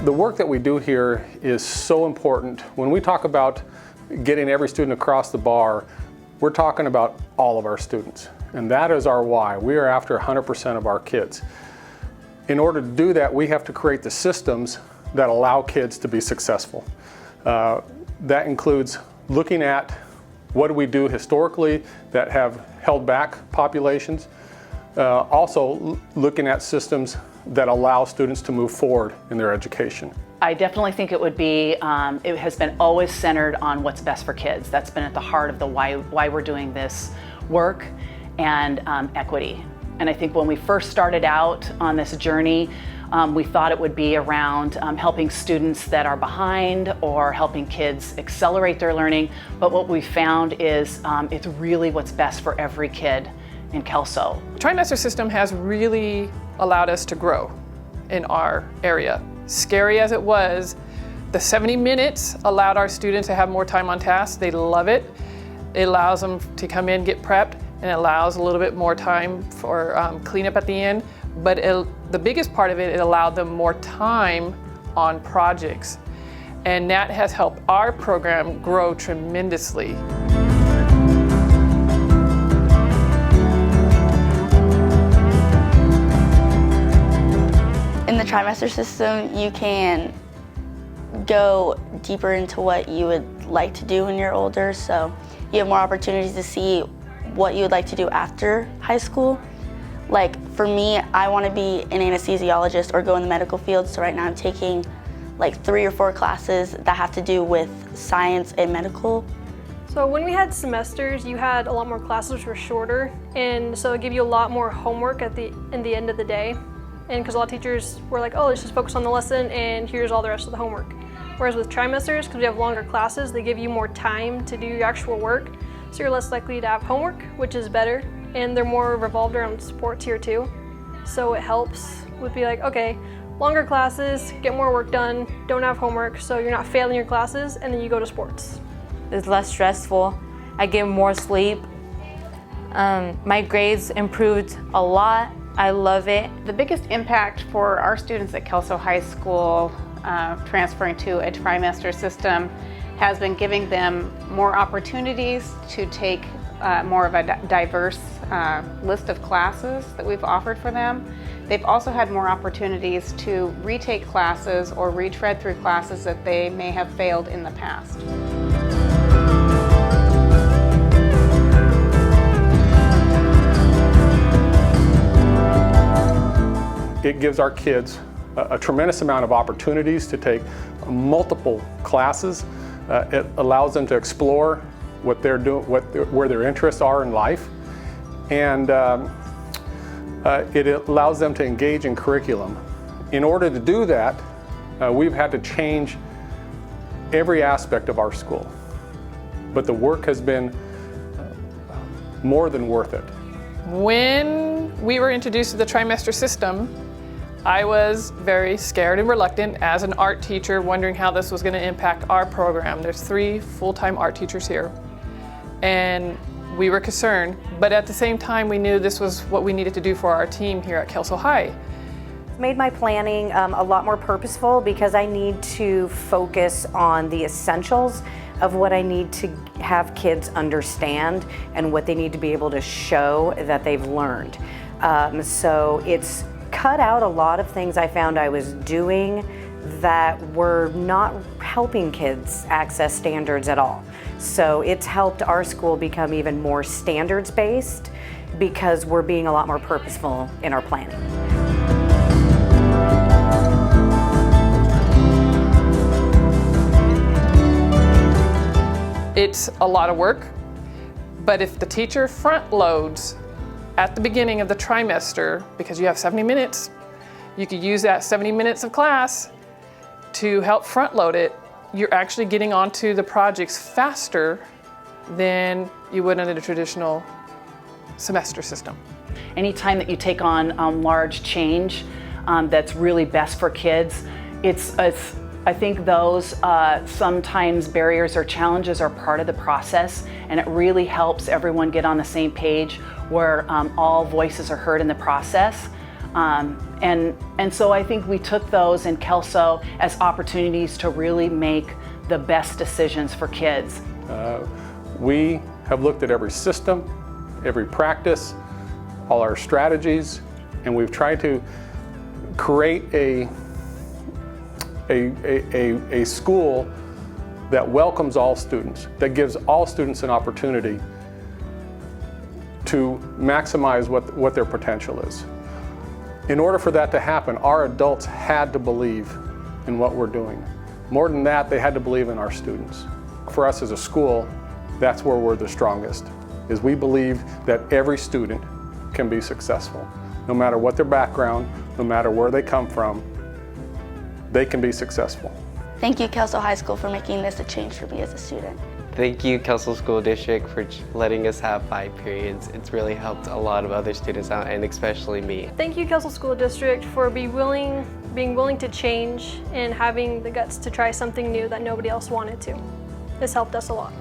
The work that we do here is so important. When we talk about getting every student across the bar, we're talking about all of our students. And that is our why. We are after 100% of our kids. In order to do that, we have to create the systems that allow kids to be successful. That includes looking at what do we do historically that have held back populations. Also looking at systems that allow students to move forward in their education. I definitely think it would be, it has been always centered on what's best for kids. That's been at the heart of the why we're doing this work, and equity. And I think when we first started out on this journey, we thought it would be around helping students that are behind or helping kids accelerate their learning. But what we found is it's really what's best for every kid in Kelso. The trimester system has really allowed us to grow in our area. Scary as it was, the 70 minutes allowed our students to have more time on task. They love it. It allows them to come in, get prepped, and it allows a little bit more time for cleanup at the end. But the biggest part of it, it allowed them more time on projects. And that has helped our program grow tremendously. In the trimester system, you can go deeper into what you would like to do when you're older, so you have more opportunities to see what you would like to do after high school. Like for me, I want to be an anesthesiologist or go in the medical field, so right now I'm taking like 3 or 4 classes that have to do with science and medical. So when we had semesters, you had a lot more classes which were shorter, and so it gave you a lot more homework in the end of the day. And because a lot of teachers were like, oh, let's just focus on the lesson and here's all the rest of the homework. Whereas with trimesters, because we have longer classes, they give you more time to do your actual work, so you're less likely to have homework, which is better, and they're more revolved around sports here too. So it helps with be like, okay, longer classes, get more work done, don't have homework, so you're not failing your classes, and then you go to sports. It's less stressful. I get more sleep. My grades improved a lot. I love it. The biggest impact for our students at Kelso High School transferring to a trimester system has been giving them more opportunities to take more of a diverse list of classes that we've offered for them. They've also had more opportunities to retake classes or retread through classes that they may have failed in the past. It gives our kids a tremendous amount of opportunities to take multiple classes. It allows them to explore what they're doing, where their interests are in life, and it allows them to engage in curriculum. In order to do that, we've had to change every aspect of our school, but the work has been more than worth it. When we were introduced to the trimester system, I was very scared and reluctant as an art teacher, wondering how this was going to impact our program. There's 3 full-time art teachers here, and we were concerned, but at the same time we knew this was what we needed to do for our team here at Kelso High. It's made my planning a lot more purposeful because I need to focus on the essentials of what I need to have kids understand and what they need to be able to show that they've learned. So it's cut out a lot of things I found I was doing that were not helping kids access standards at all. So it's helped our school become even more standards-based because we're being a lot more purposeful in our planning. It's a lot of work, but if the teacher front loads at the beginning of the trimester, because you have 70 minutes, you could use that 70 minutes of class to help front load it. You're actually getting onto the projects faster than you would under the traditional semester system. Anytime that you take on large change that's really best for kids, I think those sometimes barriers or challenges are part of the process, and it really helps everyone get on the same page where all voices are heard in the process. And so I think we took those in Kelso as opportunities to really make the best decisions for kids. We have looked at every system, every practice, all our strategies, and we've tried to create a school that welcomes all students, that gives all students an opportunity to maximize what their potential is. In order for that to happen, our adults had to believe in what we're doing. More than that, they had to believe in our students. For us as a school, that's where we're the strongest, is we believe that every student can be successful. No matter what their background, no matter where they come from, they can be successful. Thank you, Kelso High School, for making this a change for me as a student. Thank you, Kelso School District, for letting us have 5 periods. It's really helped a lot of other students out, and especially me. Thank you, Kelso School District, for being willing to change and having the guts to try something new that nobody else wanted to. This helped us a lot.